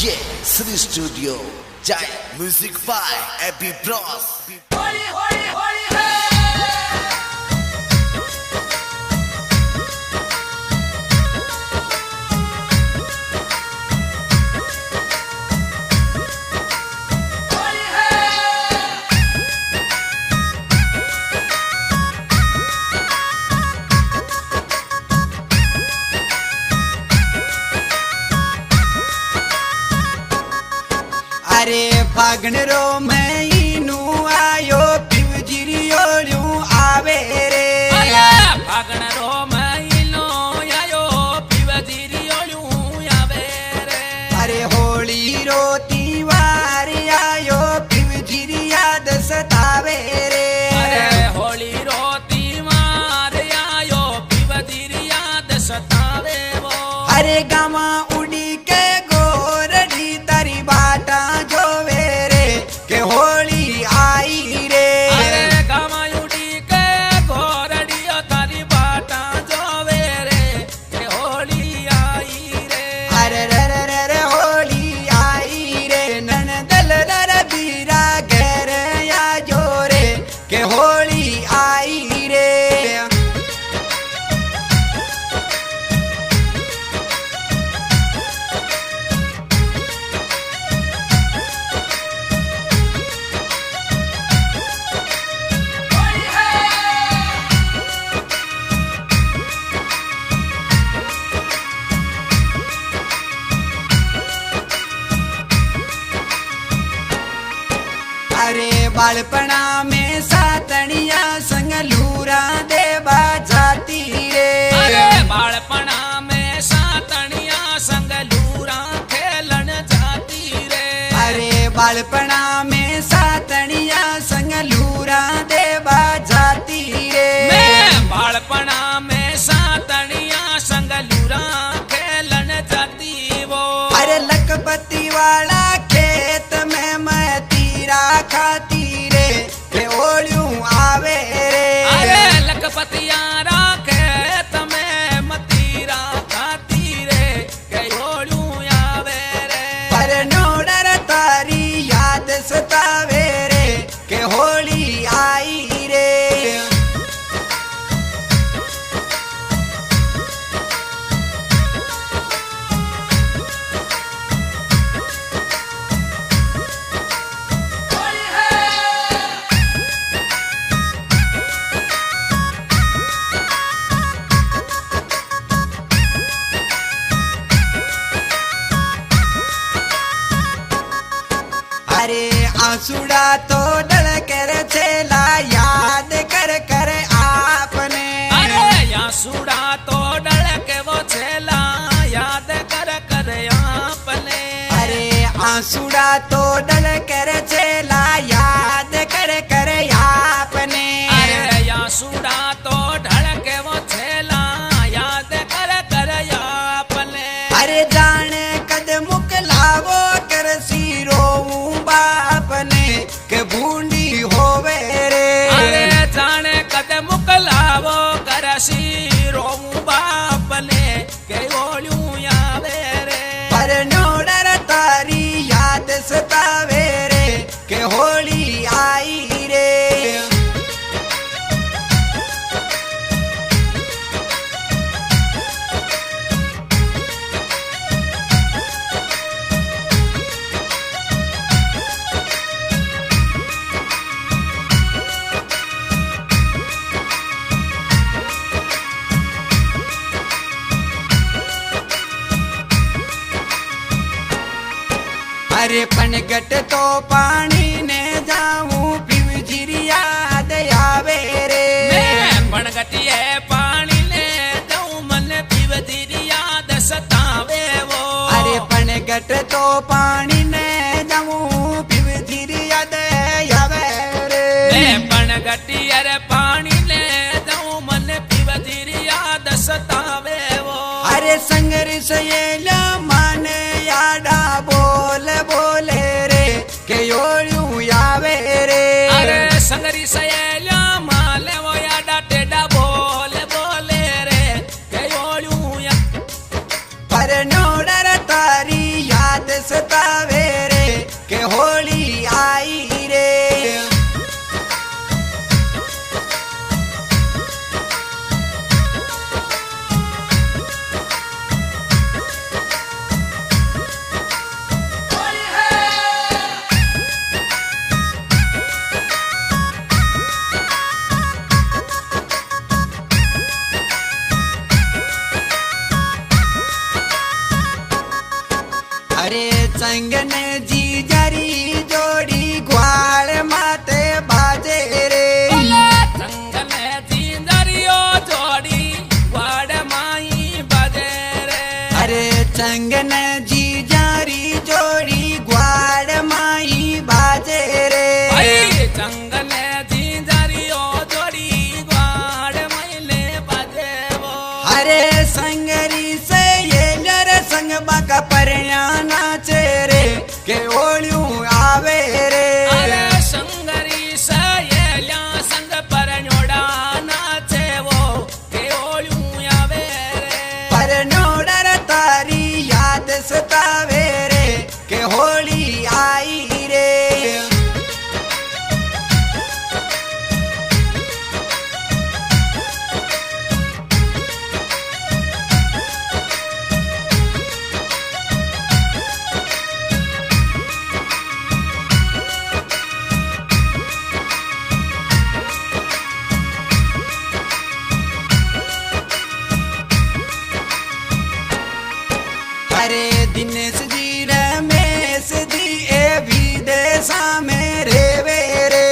Yeah, Sri Studio, Giant Music by Abby Bros. Holi, holi, holi, hey! अरे फागण रो मैं इनू आयो पिवजिरियोळू आवे रे। अरे फागण रो मैं इनू आयो पिवजिरियोळू आवे रे। अरे होली रो तीवार आयो पिवजिरी याद सतावे रे। अरे होली रो तीवार आयो पिवजिरी याद सतावे वो। अरे गामा उड़ी के गोरडी तारी बाटा जोवे रे के होली आई रे। अरे गामा उड़ी के गोरडी तारी बाटा जोवे रे के होली आई रे। अरे रे रे रे रे होली आई रे ननदल नर बीरा घर या जोरे के होली आई रे। अरे बालपणा में सातनिया संग लूरा देवा जाती रे। अरे बालपणा में सातनिया संग लूरा खेलन जाती रे। अरे बालपणा में सातनिया संग लूरा देवा जाती रे। मैं बालपणा में सातनिया संग लूरा खेलन जाती वो। अरे लखपति वाला खेत में मैं तीरा खाती रे के ओलियूं आवे रे। अरे लखपतियारा खेत में मतीरा खाती रे के ओलियूं आवे रे। पर नोडर तारी याद सतावे रे के होली आई रे। अरे आंसुड़ा तो डल कर चला याद कर कर आपने। अरे आंसुड़ा तो डल के वो छेला याद कर कर आपने। अरे आंसुड़ा तो डल कर चला याद कर कर आपने। अरे आंसुड़ा तो ढल के वो छेला याद कर कर आपने। अरे जाने कद मुकलावो कर सीरो बाप ने के बूंदी होवे रे। अरे जाने कद मुकलावो करसी रोमू बाप ने के ओलियूं आवे रे। पर नोडर तारी याद सतावे रे के होली आई रे। अरे पनगट तो पानी ने जाऊं पिवजिरी याद आवे रे। मैं पणगटिए पानी ले जाऊं मन पिवजिरी याद सतावे वो। अरे पनगट तो पानी ने जाऊं पिवजिरी याद आवे रे। मैं पणगटिए रे पानी ले जाऊं मन पिवजिरी याद सतावे वो। अरे संगर सयेला माने याडा बोल बोले रे के योळू आवे रे। अरे संगरी सयेला माले वो याडा टेडा बोले बोले रे के ओलियूं पर नोडर तारी याद सतावे रे के होली आई रे। अरे चंगन जी जरी जोड़ी ग्वाल माते बाजे रे। चंगन जी जरियो जोड़ी वाड़ माई बजे रे। अरे चंगन जी जारी जोड़ी ग्वाल माई बाजे रे। चंगन जी जरियो जोड़ी वाड़ माइले बजे वो। अरे संगरी से ये नर संग बाका परण्या नाचे रे के ओलियों आवे रे। अरे संगरी से ये ल्या संग पर नोड़ा नाचे वो के ओलियों आवे रे। पर नोडर तारी याद सतावे रे के होली आई रे। अरे दिनेश जी रमेश जी ए विदेशा में रेवे रे।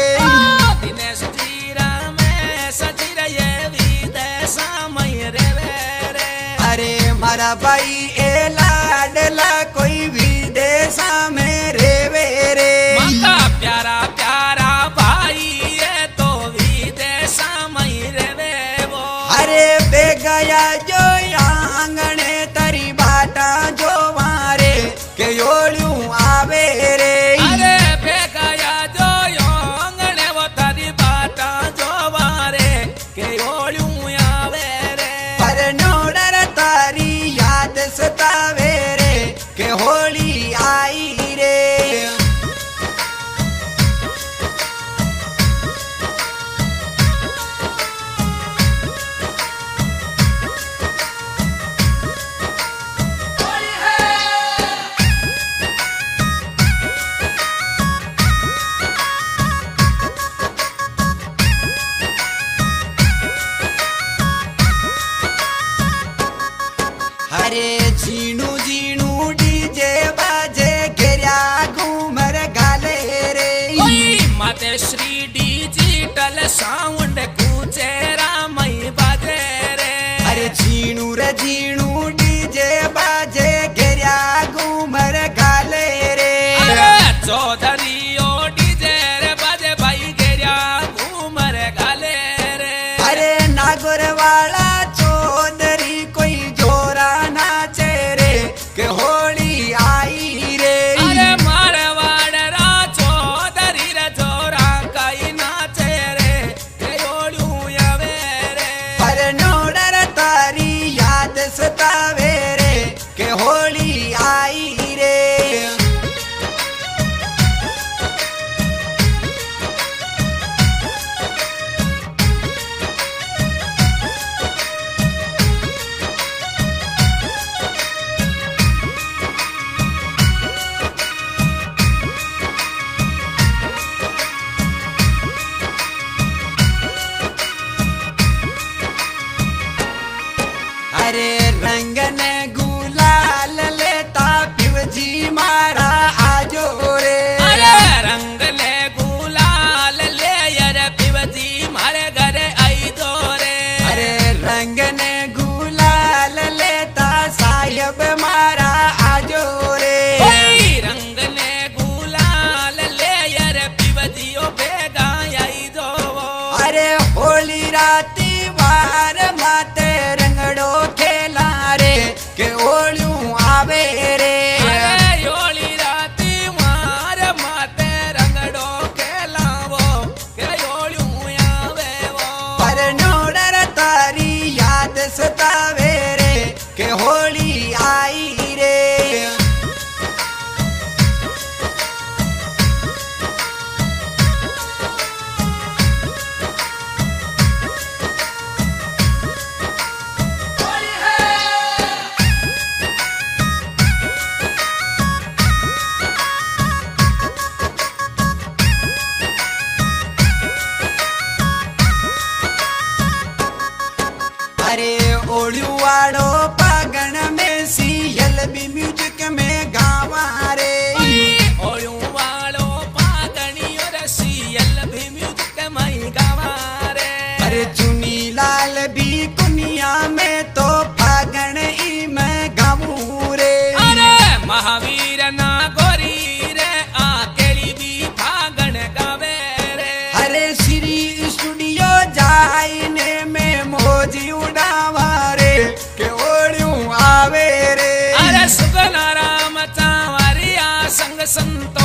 दिनेश जी रमेश जी रे ये विदेशा में रेवे रे। अरे मारा भाई ए लाडला कोई विदेशा में रेवे रे। मका प्यारा प्यारा भाई ये तो विदेशा में रेवे वो। अरे बेगया जो आंगणे तरी बाटा जो मारे के योलियों आवे रे। अरे बेगया जो योंगणे वो तारी बाटा जो वारे के ओलियों आवे रे। पर नोडर तारी याद सतावे रे के होली आई रे। अरे झीणू झीणू डीजे बाजे घेरा घूमर गाले रे। माते श्री डिजिटल साउंड कुचेरा मई बाजे रे। अरे झीणू रे झीणू डीजे बाजे घेरा घूमर गाले रे। अरे चौधरी ओ डीजे रे बाजे भाई गेरिया घूमर गाले रे। अरे नागोर वाला चौधरी कोई जोरा नाचे रे के होली आई रे। अरे मारवाड़ रा चौधरी रे जोरा कई नाचे रे के ओलियों आवे रे। पर नोडर तारी याद सतावे रे के होली आई रे। भी म्यूजिक में गावा रे ओळू वालो फागणियो रसियल भी म्यूजिक में गावा रे अरे चुनी लाल भी कुनिया में तो फागण ई में गावू रे अरे महावीर ना गोरी रे आकेली भी फागण गावे रे अरे श्री स्टूडियो जाइने में मोजी उड़ावा रे के ओड़ू आवे रे अरे सुगना राम चावरिया संग संत